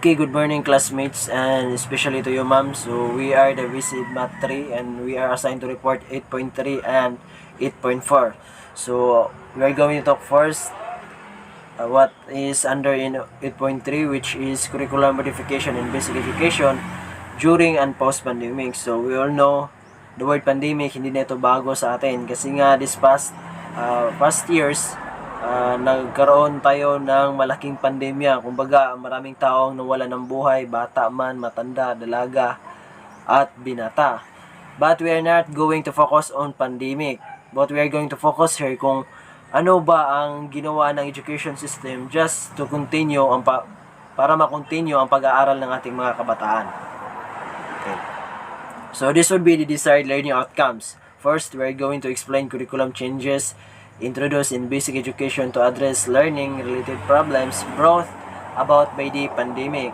Okay, good morning classmates and especially to you ma'am. So we are the VC Math 3 and we are assigned to report 8.3 and 8.4. So we are going to talk first what is under in 8.3, which is curriculum modification in basic education during and post-pandemic. So we all know the word pandemic, hindi na ito bago sa atin kasi nga this past years nagkaroon tayo ng malaking pandemya. Kumbaga, maraming taong nawala ng buhay, bata man, matanda, dalaga, at binata. But we are not going to focus on pandemic. But we are going to focus here kung ano ba ang ginawa ng education system just to continue para ma-continue ang pag-aaral ng ating mga kabataan. Okay. So this would be the desired learning outcomes. First, we are going to explain curriculum changes introduced in basic education to address learning-related problems brought about by the pandemic.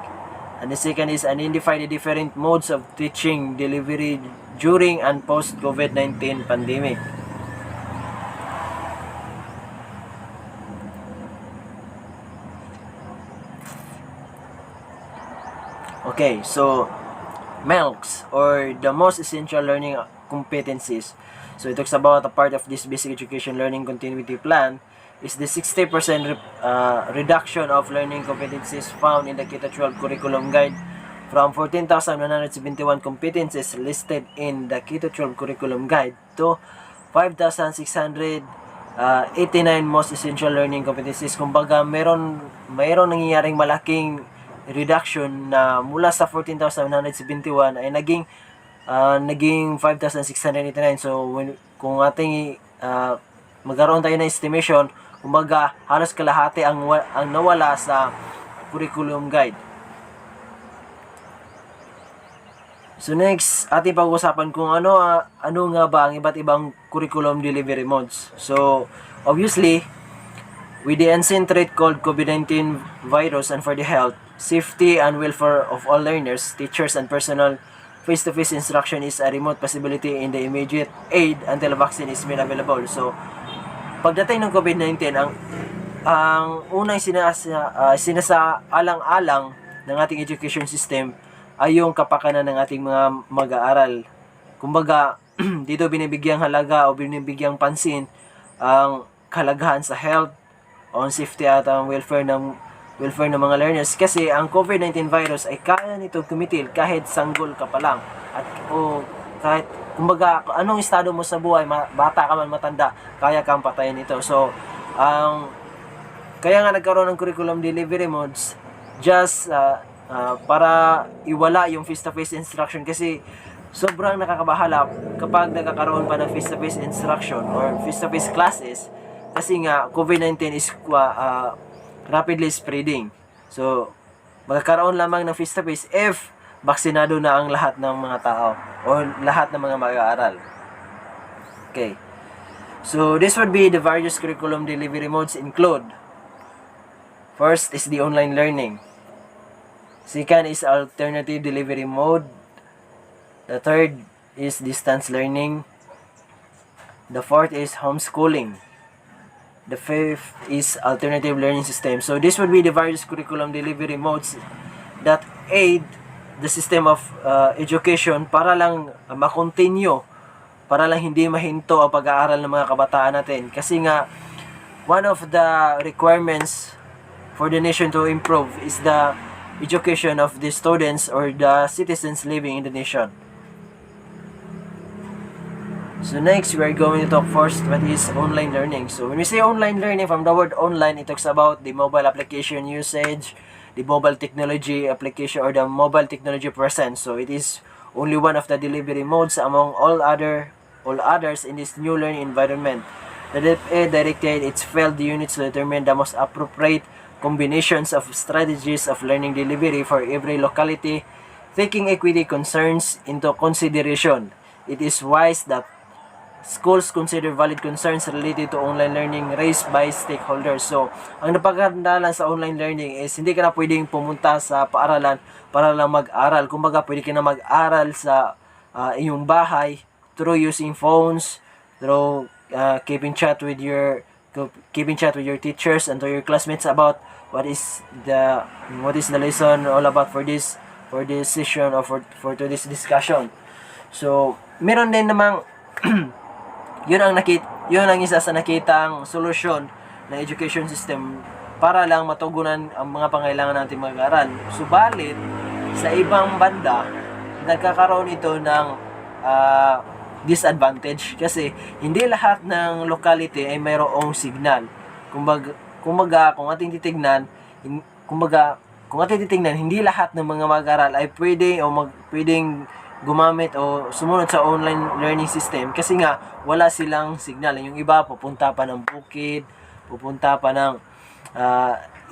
And the second is identify the different modes of teaching delivery during and post-COVID-19 pandemic. Okay, so MELCs, or the most essential learning competencies. So it talks about a part of this basic education learning continuity plan is the 60% reduction of learning competencies found in the K-12 curriculum guide from 14,171 competencies listed in the K-12 curriculum guide to 5,689 most essential learning competencies. Kumbaga, mayroon nangyayaring malaking reduction na mula sa 14,171 ay naging 5,689. So kung ating magkaroon tayo ng estimation, kumbaga halos kalahati ang nawala sa curriculum guide. So next, ating pag-usapan kung ano nga ba ang iba't ibang curriculum delivery modes. So obviously, with the unseen threat called COVID-19 virus and for the health, safety and welfare of all learners, teachers and personnel, face-to-face instruction is a remote possibility in the immediate aid until a vaccine is made available. So pagdating ng COVID-19, ang unang sinasaalang-alang ng ating education system ay yung kapakanan ng ating mga mag-aaral. Kumbaga, dito binibigyang halaga o binibigyang pansin ang kalagahan sa health, on safety at ang welfare ng mga learners, kasi ang COVID-19 virus ay kaya nito kumitil kahit sanggol ka pa lang at kahit kumbaga anong estado mo sa buhay, bata ka man matanda, kaya kang patayin ito. So kaya nga nagkaroon ng curriculum delivery modes just para iwala yung face-to-face instruction, kasi sobrang nakakabahala kapag nagkakaroon pa ng face-to-face instruction or face-to-face classes, kasi nga COVID-19 is rapidly spreading. So magkakaroon lamang ng face-to-face if baksinado na ang lahat ng mga tao o lahat ng mga mag-aaral. Okay. So this would be the various curriculum delivery modes include. First is the online learning. Second is alternative delivery mode. The third is distance learning. The fourth is homeschooling. The fifth is alternative learning system. So this would be the various curriculum delivery modes that aid the system of education para lang ma-continue, para lang hindi mahinto ang pag-aaral ng mga kabataan natin. Kasi nga, one of the requirements for the nation to improve is the education of the students or the citizens living in the nation. So next, we are going to talk first what is online learning. So when we say online learning, from the word online, it talks about the mobile application usage, the mobile technology application, or the mobile technology present. So it is only one of the delivery modes among all others in this new learning environment. The DepEd directed its field units to determine the most appropriate combinations of strategies of learning delivery for every locality, taking equity concerns into consideration. It is wise that schools consider valid concerns related to online learning raised by stakeholders. So, ang napaganda lang sa online learning is hindi ka na pwedeng pumunta sa paaralan para lang mag-aral. Kumbaga, pwede ka na mag-aral sa iyong bahay through using phones, through keeping chat with your keeping chat with your teachers and to your classmates about what is the lesson all about for this session or for today's discussion. So meron din namang yun ang isa sa nakitang solusyon ng education system para lang matugunan ang mga pangailangan natin mag-aral. Subalit sa ibang banda nagkakaroon ito ng disadvantage kasi hindi lahat ng locality ay mayroong signal. Kumbaga kung ating titingnan, hindi lahat ng mga mag-aral ay pwedeng gumamit o sumunod sa online learning system kasi nga wala silang signal. Yung iba pupunta pa ng bukid, pupunta pa ng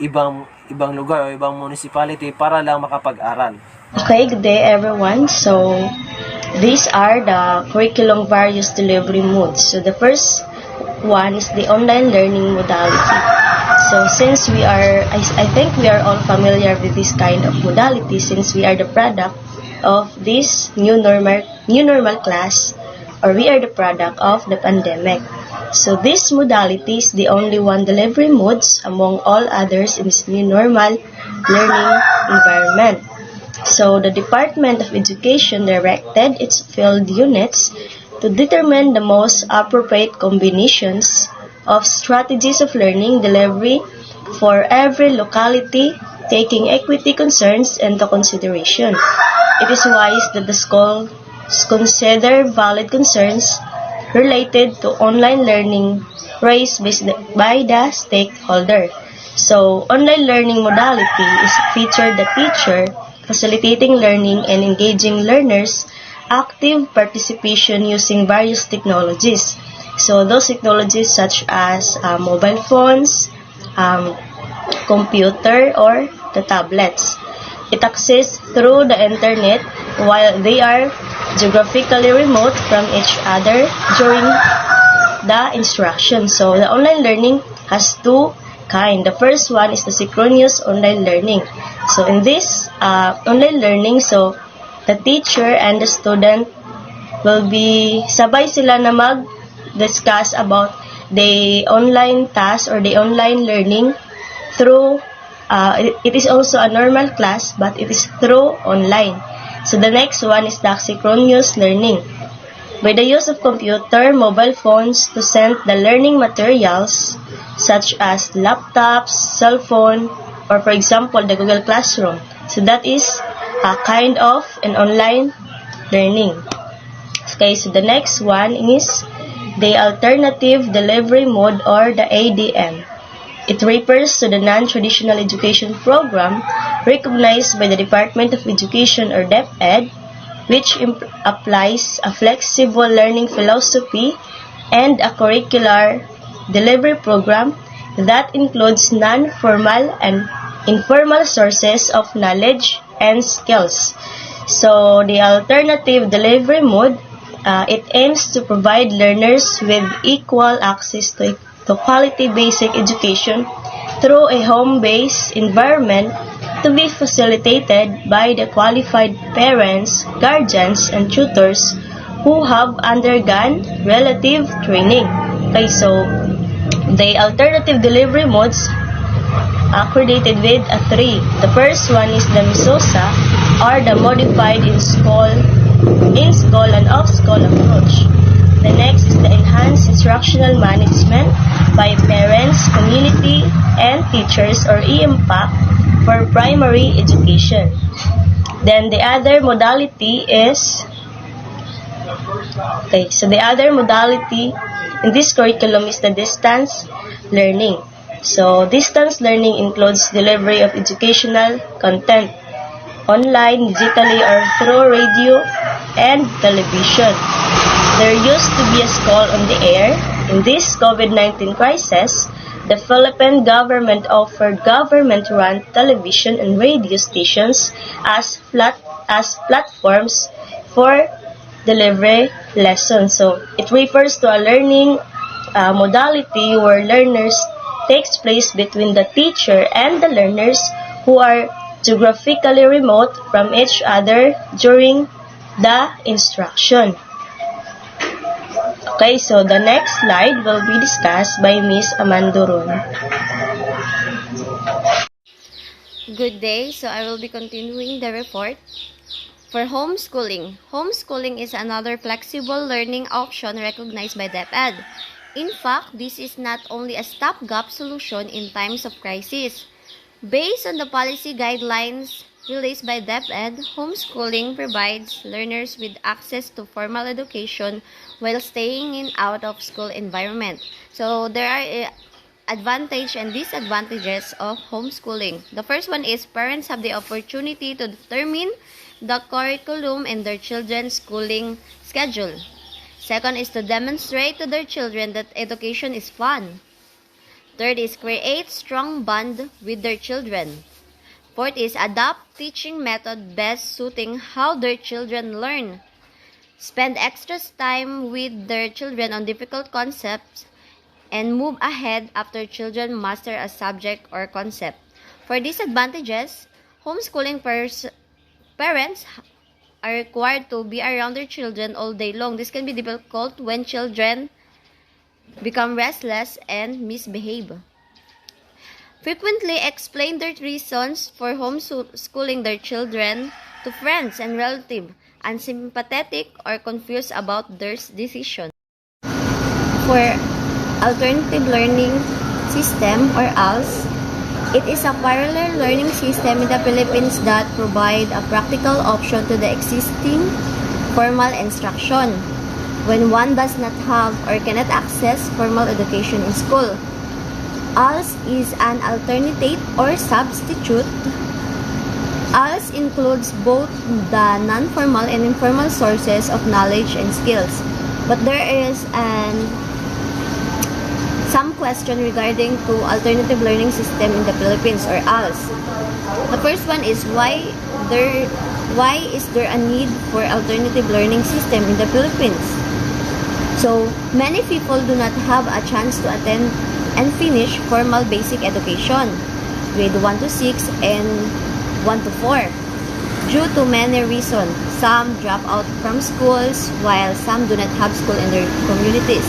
ibang lugar o ibang municipality para lang makapag-aral. Okay, good day everyone. So these are the curriculum various delivery modes. So the first one is the online learning modality. So since I think we are all familiar with this kind of modality since we are the product of this new normal class, or we are the product of the pandemic. So this modality is the only one delivery modes among all others in this new normal learning environment. So the Department of Education directed its field units to determine the most appropriate combinations of strategies of learning delivery for every locality, taking equity concerns into consideration. It is wise that the schools consider valid concerns related to online learning raised by the stakeholder. So, online learning modality is featured the teacher facilitating learning and engaging learners' active participation using various technologies. So, those technologies such as mobile phones, computer, or the tablets. It access through the internet while they are geographically remote from each other during the instruction. So the online learning has two kinds. The first one is the synchronous online learning. So in this online learning, so the teacher and the student will be sabay sila na mag-discuss about the online task or the online learning through it is also a normal class, but it is through online. So the next one is the asynchronous learning. By the use of computer, mobile phones to send the learning materials such as laptops, cell phone, or for example, the Google Classroom. So that is a kind of an online learning. Okay, so the next one is the alternative delivery mode or the ADM. It refers to the non-traditional education program recognized by the Department of Education or DepEd, which applies a flexible learning philosophy and a curricular delivery program that includes non-formal and informal sources of knowledge and skills. So the alternative delivery mode, it aims to provide learners with equal access to quality basic education through a home-based environment to be facilitated by the qualified parents, guardians, and tutors who have undergone relative training. Okay, so the alternative delivery modes accredited with a 3. The first one is the MISOSA or the modified in-school and off-school approach. The next is the enhanced instructional management by parents, community, and teachers or EMPAC for primary education. Then the other modality is the other modality in this curriculum is the distance learning. So distance learning includes delivery of educational content online, digitally, or through radio and television. There used to be a school on the air. In this COVID-19 crisis, the Philippine government offered government-run television and radio stations as platforms for delivery lessons. So it refers to a learning modality where learners takes place between the teacher and the learners who are geographically remote from each other during the instruction. Okay, so the next slide will be discussed by Miss Amanduron. Good day. So I will be continuing the report. For homeschooling. Homeschooling is another flexible learning option recognized by DepEd. In fact, this is not only a stopgap solution in times of crisis. Based on the policy guidelines released by DepEd, homeschooling provides learners with access to formal education while staying in out-of-school environment. So there are advantages and disadvantages of homeschooling. The first one is parents have the opportunity to determine the curriculum and their children's schooling schedule. Second is to demonstrate to their children that education is fun. Third is create strong bond with their children. Fourth is adopt teaching method best suiting how their children learn. Spend extra time with their children on difficult concepts and move ahead after children master a subject or concept. For disadvantages, homeschooling parents are required to be around their children all day long. This can be difficult when children become restless and misbehave. Frequently explain their reasons for homeschooling their children to friends and relatives, unsympathetic or confused about their decision. For alternative learning system or ALS, it is a parallel learning system in the Philippines that provide a practical option to the existing formal instruction when one does not have or cannot access formal education in school. ALS is an alternative or substitute. ALS includes both the non-formal and informal sources of knowledge and skills, but there is some question regarding to alternative learning system in the Philippines or ALS. The first one is why is there a need for alternative learning system in the Philippines? So many people do not have a chance to attend and finish formal basic education, grade 1 to 6 and 1 to 4, due to many reasons. Some drop out from schools while some do not have school in their communities.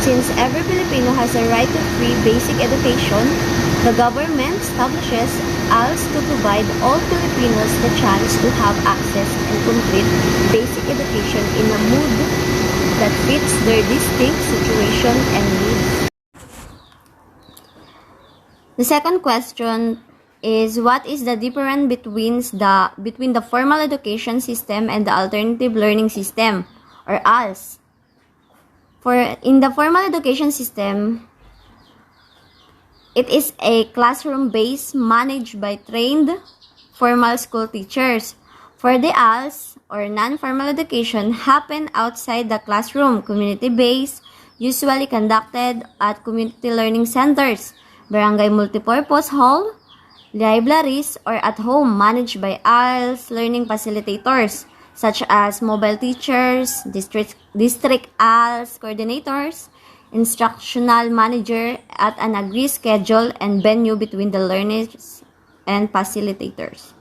Since every Filipino has a right to free basic education, the government establishes ALS to provide all Filipinos the chance to have access and complete basic education in a mood that fits their distinct situation and needs. The second question is what is the difference between the formal education system and the alternative learning system or ALS? In the formal education system, it is a classroom base managed by trained formal school teachers. For the ALS or non-formal education happen outside the classroom, community-based, usually conducted at community learning centers, barangay multipurpose hall, libraries, or at home managed by ALS learning facilitators such as mobile teachers, district ALS coordinators, instructional manager at an agreed schedule and venue between the learners and facilitators.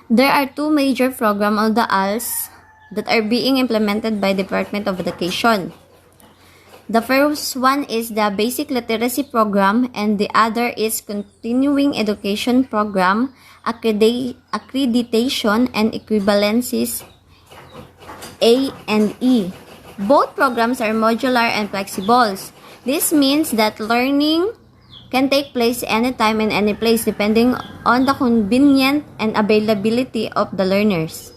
There are two major programs of the ALS that are being implemented by Department of Education. The first one is the Basic Literacy Program and the other is Continuing Education Program, Accreditation and Equivalencies A and E. Both programs are modular and flexible. This means that learning can take place anytime and any place depending on the convenience and availability of the learners.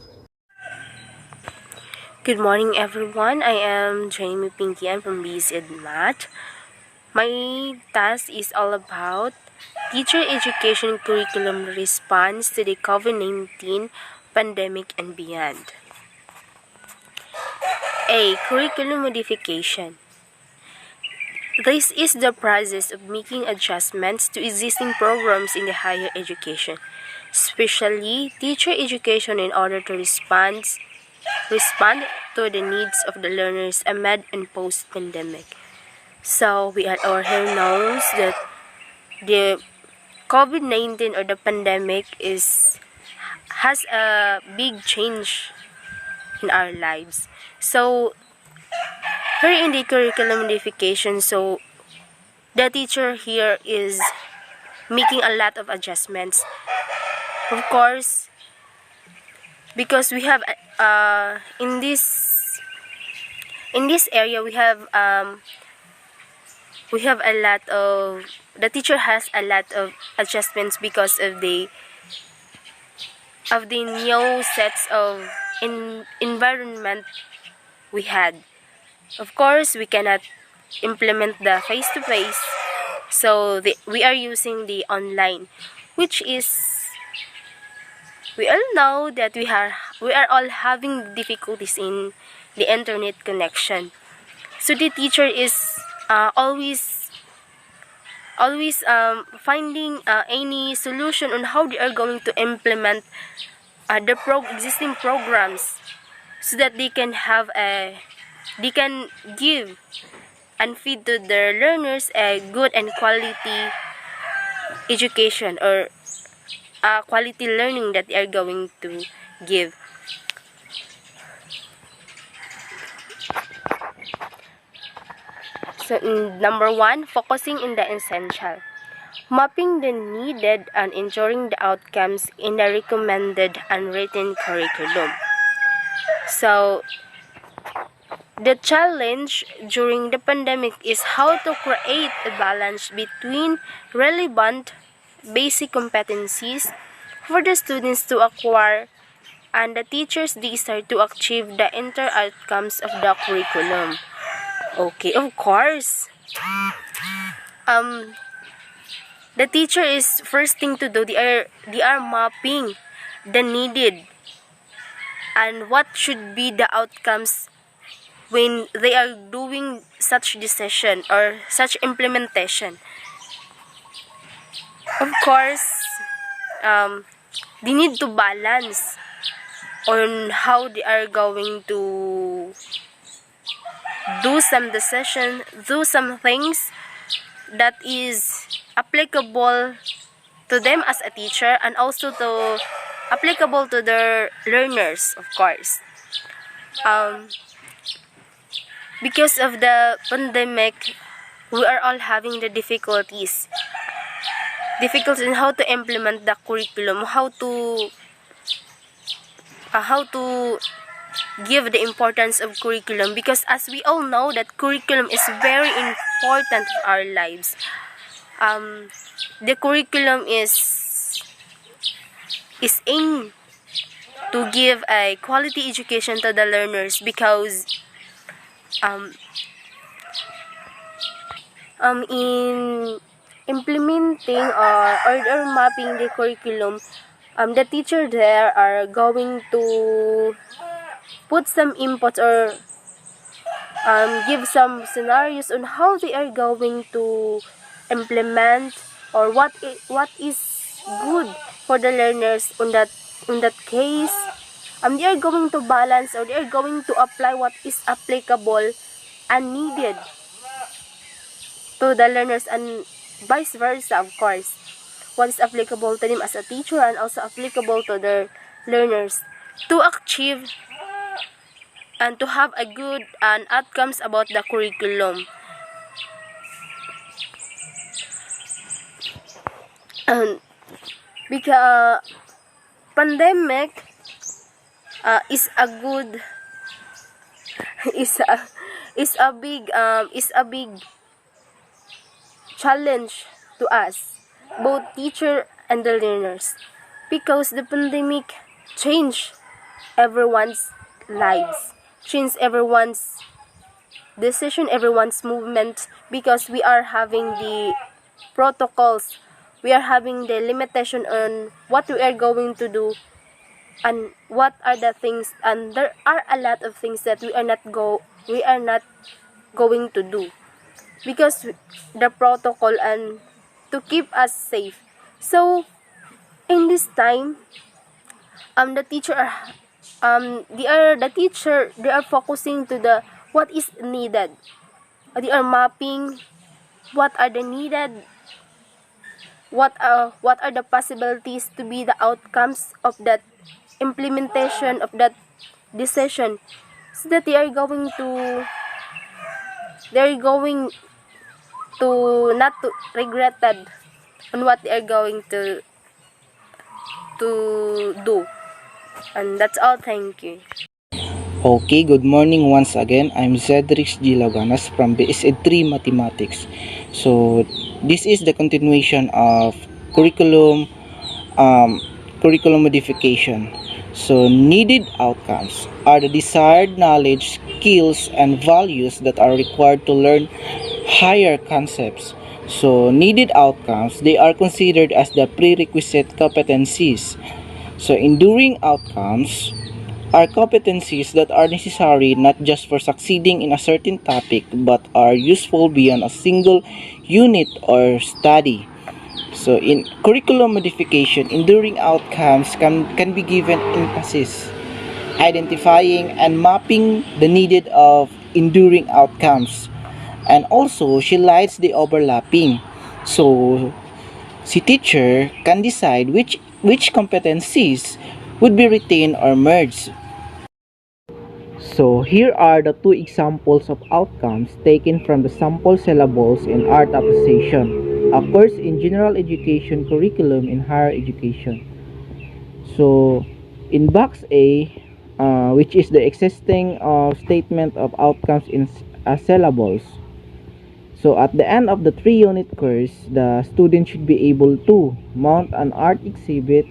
Good morning, everyone. I am Jamie Pinkian from BSED Math. My task is all about teacher education curriculum response to the COVID-19 pandemic and beyond. A. Curriculum modification. This is the process of making adjustments to existing programs in the higher education, especially teacher education in order to respond to the needs of the learners amid and post-pandemic. So, we all here knows that the COVID-19 or the pandemic has a big change in our lives. So, Here in the curriculum modification, so the teacher here is making a lot of adjustments. Of course, because we have in this area we have a lot of, the teacher has a lot of adjustments because of the new sets of environment we had. Of course, we cannot implement the face-to-face, so we are using the online, which is, we all know that we are all having difficulties in the internet connection. So the teacher is always finding any solution on how they are going to implement the existing programs, so that they can give and feed to their learners a good and quality education, or quality learning that they are going to give. So, number 1, focusing in the essential. Mapping the needed and ensuring the outcomes in the recommended and written curriculum. So, the challenge during the pandemic is how to create a balance between relevant basic competencies for the students to acquire and the teachers' desire to achieve the entire outcomes of the curriculum. Okay, of course. The teacher is first thing to do. They are mapping the needed and what should be the outcomes when they are doing such decision or such implementation. Of course, they need to balance on how they are going to do some decision, do some things that is applicable to them as a teacher, and also to applicable to their learners, of course. Because of the pandemic, we are all having the difficulties in how to implement the curriculum, how to give the importance of curriculum, because as we all know that curriculum is very important for our lives. The curriculum is aimed to give a quality education to the learners, because in implementing or mapping the curriculum, the teacher there are going to put some inputs or give some scenarios on how they are going to implement, or what is good for the learners in that case. They are going to balance, or they are going to apply what is applicable and needed to the learners, and vice versa, of course. What is applicable to them as a teacher and also applicable to their learners, to achieve and to have a good and outcomes about the curriculum. Because pandemic is a good is a big challenge to us, both teacher and the learners, because the pandemic changed everyone's lives, changed everyone's decision, everyone's movement, because we are having the protocols, we are having the limitation on what we are going to do and what are the things, and there are a lot of things that we are not going to do because the protocol and to keep us safe. So in this time, the teacher they are focusing to the what is needed. They are mapping what are the needed, what are the possibilities to be the outcomes of that implementation of that decision, so that they are going to they're going to not to regretted on what they are going to do. And that's all. Thank you. Okay, good morning once again. I'm Cedric G. Laganas from BSED 3 Mathematics. So, this is the continuation of curriculum curriculum modification. So, needed outcomes are the desired knowledge, skills, and values that are required to learn higher concepts. So, needed outcomes, they are considered as the prerequisite competencies. So, enduring outcomes are competencies that are necessary not just for succeeding in a certain topic but are useful beyond a single unit or study. So in curriculum modification, enduring outcomes can be given emphasis, identifying and mapping the needed of enduring outcomes. And also, she lights the overlapping. So, si teacher can decide which competencies would be retained or merged. So here are the two examples of outcomes taken from the sample syllables in art appreciation, a course in general education curriculum in higher education. So in box A, which is the existing statement of outcomes in syllables. So at the end of the 3-unit course, the student should be able to mount an art exhibit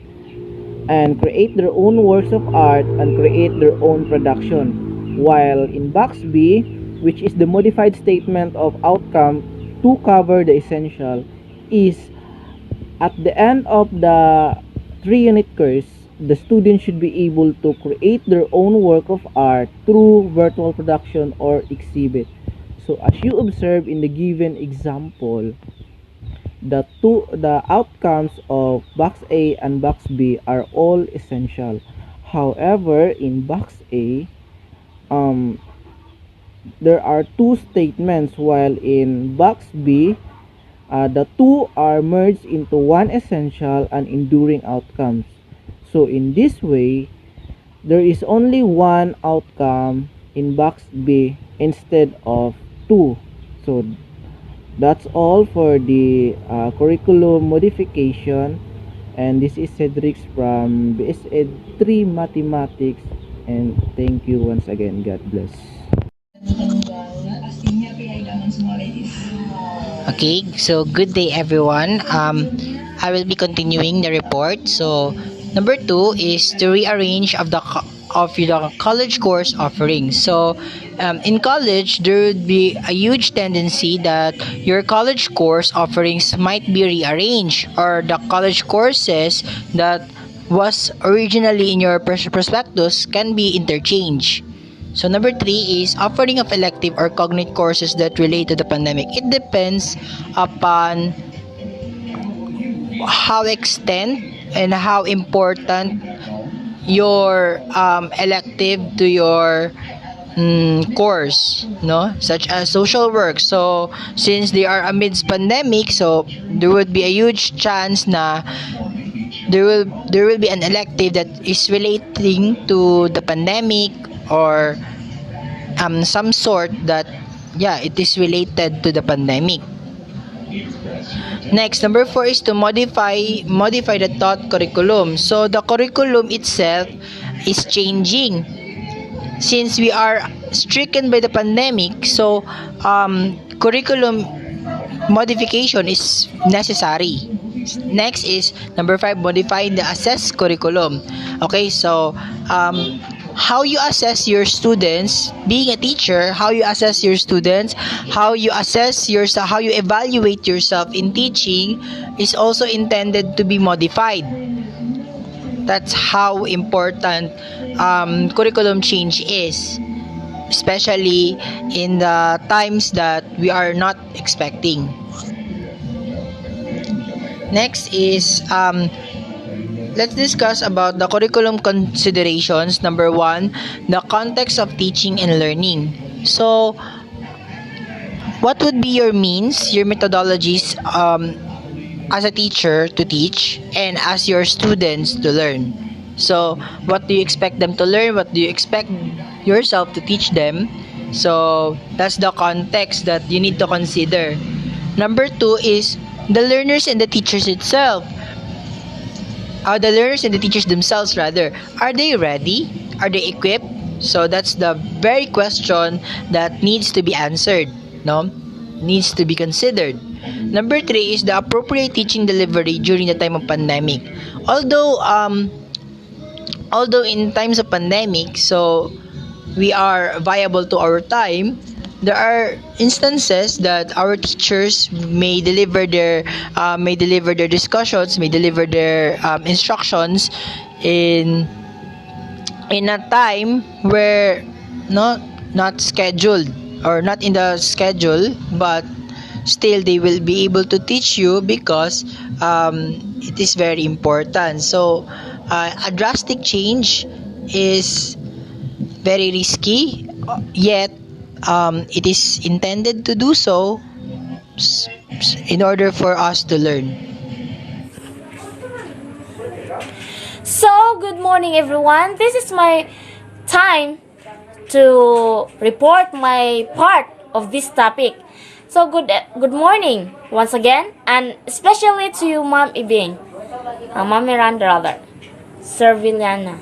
and create their own works of art and create their own production. While in box B, which is the modified statement of outcome to cover the essential, is at the end of the 3-unit course, the student should be able to create their own work of art through virtual production or exhibit. So as you observe in the given example, the outcomes of box A and box B are all essential. However, in box A, there are two statements, while in box B, the two are merged into one essential and enduring outcomes. So in this way, there is only one outcome in box B instead of two. So that's all for the curriculum modification, and this is Cedric from BSED 3 Mathematics, and thank you once again. God bless. Okay, so good day everyone. I will be continuing the report. So number 2 is to rearrange of the college course offerings. So in college, there would be a huge tendency that your college course offerings might be rearranged, or the college courses that was originally in your prospectus can be interchanged. So number 3 is offering of elective or cognate courses that relate to the pandemic. It depends upon how extent and how important your elective to your course, no, such as social work. So since they are amidst pandemic, so there would be a huge chance na there will be an elective that is relating to the pandemic, or some sort that it is related to the pandemic. Next, number 4 is to modify the taught curriculum. So the curriculum itself is changing since we are stricken by the pandemic. So curriculum modification is necessary. Next is number 5, modifying the assessed curriculum. Okay, so how you assess your students, being a teacher, how you assess your students, how you assess yourself, how you evaluate yourself in teaching is also intended to be modified. That's how important curriculum change is, especially in the times that we are not expecting. Next is let's discuss about the curriculum considerations. Number 1, the context of teaching and learning. So what would be your means, your methodologies as a teacher to teach and as your students to learn? So what do you expect them to learn? What do you expect yourself to teach them? So that's the context that you need to consider. Number 2 is the learners and the teachers itself. The learners and the teachers themselves rather, are they ready? Are they equipped? So that's the very question that needs to be answered, no? Needs to be considered. Number 3 is the appropriate teaching delivery during the time of pandemic. Although in times of pandemic, so we are viable to our time, there are instances that our teachers may deliver their discussions, may deliver their instructions in a time where not scheduled or not in the schedule, but still they will be able to teach you because it is very important. So a drastic change is very risky, yet it is intended to do so in order for us to learn. So, good morning everyone. This is my time to report my part of this topic. So, good morning once again, and especially to you, Ma'am Ibing, Ma'am Miranda rather, Sir Villana.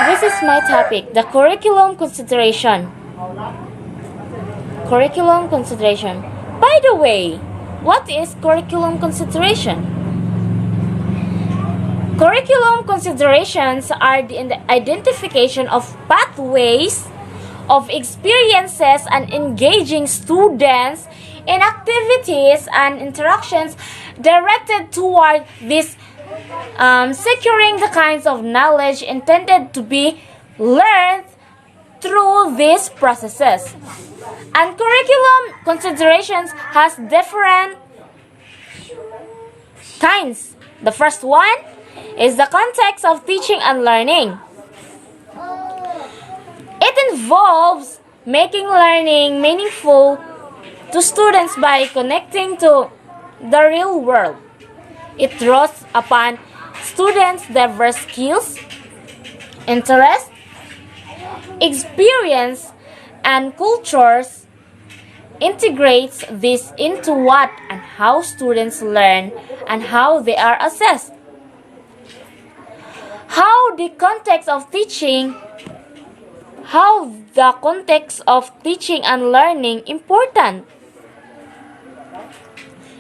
This is my topic, the curriculum consideration. Curriculum consideration. By the way, what is curriculum consideration? Curriculum considerations are the identification of pathways of experiences and engaging students in activities and interactions directed toward this securing the kinds of knowledge intended to be learned through these processes. And curriculum considerations has different kinds. The first one is the context of teaching and learning. It involves making learning meaningful to students by connecting to the real world. It draws upon students' diverse skills, interests, experience, and cultures, integrates this into what and how students learn and how they are assessed. How the context of teaching and learning important.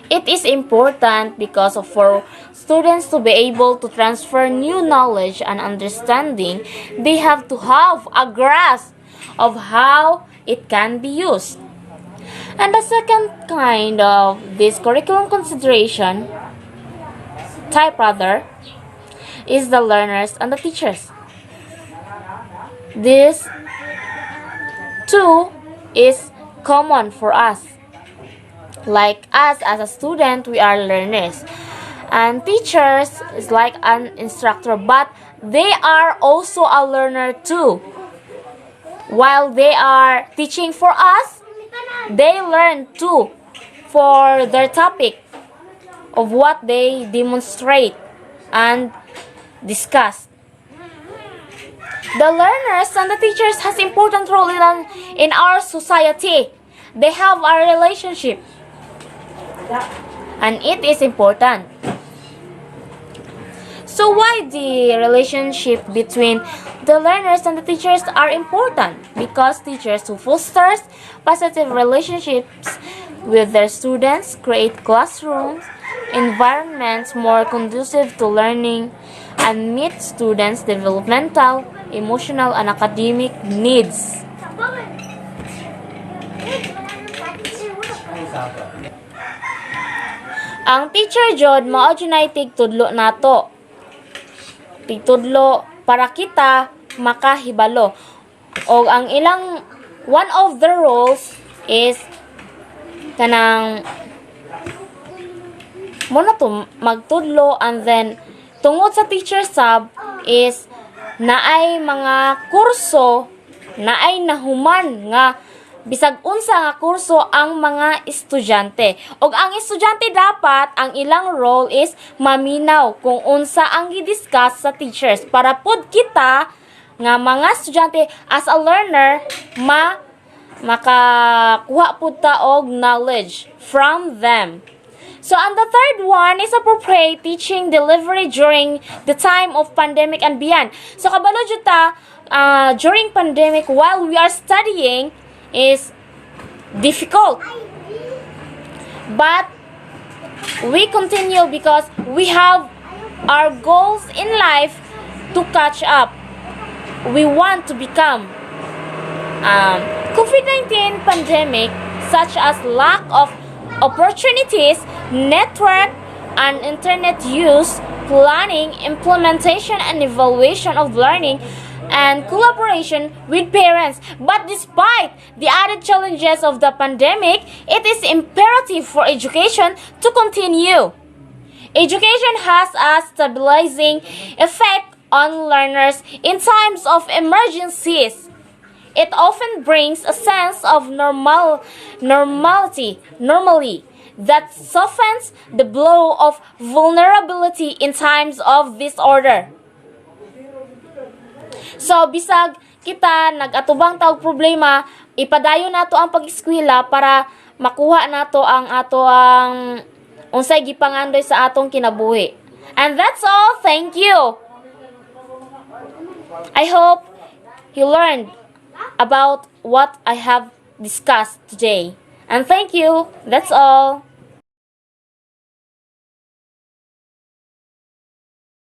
It is important because for students to be able to transfer new knowledge and understanding, they have to have a grasp of how it can be used. And the second kind of this curriculum consideration type rather is the learners and the teachers. This too is common for us. Like us as a student, we are learners. And teachers is like an instructor, but they are also a learner too. While they are teaching for us, they learn too for their topic of what they demonstrate and discuss. The learners and the teachers has important role in our society. They have a relationship, and it is important. So why the relationship between the learners and the teachers are important? Because teachers who fosters positive relationships with their students create classrooms, environments more conducive to learning, and meet students' developmental, emotional, and academic needs. Ang teacher jud mao junay tigtudlo nato. Tigtudlo para kita makahibalo. O ang ilang one of the roles is kanang mo na to magtudlo, and then tungod sa teacher sub is naay mga kurso naay nahuman nga bisag unsa nga kurso ang mga estudyante. Og ang estudyante dapat ang ilang role is maminaw kung unsa ang gidiscuss sa teachers para pod kita nga mga estudyante as a learner makakuha pud ta og knowledge from them. So, and the third one is appropriate teaching delivery during the time of pandemic and beyond. So, kabalo jud ta, during pandemic, while we are studying, is difficult. But, we continue because we have our goals in life to catch up. We want to become COVID-19 pandemic, such as lack of opportunities, network and internet use, planning, implementation and evaluation of learning, and collaboration with parents. But despite the added challenges of the pandemic, it is imperative for education to continue. Education has a stabilizing effect on learners in times of emergencies. It often brings a sense of normality that softens the blow of vulnerability in times of disorder. So, bisag kita nag-atubang tawag problema, ipadayon nato ang pag-eskwela para makuha nato ang unsay gipangandoy sa atong kinabuhi. And that's all. Thank you. I hope you learned about what I have discussed today. And thank you. That's all.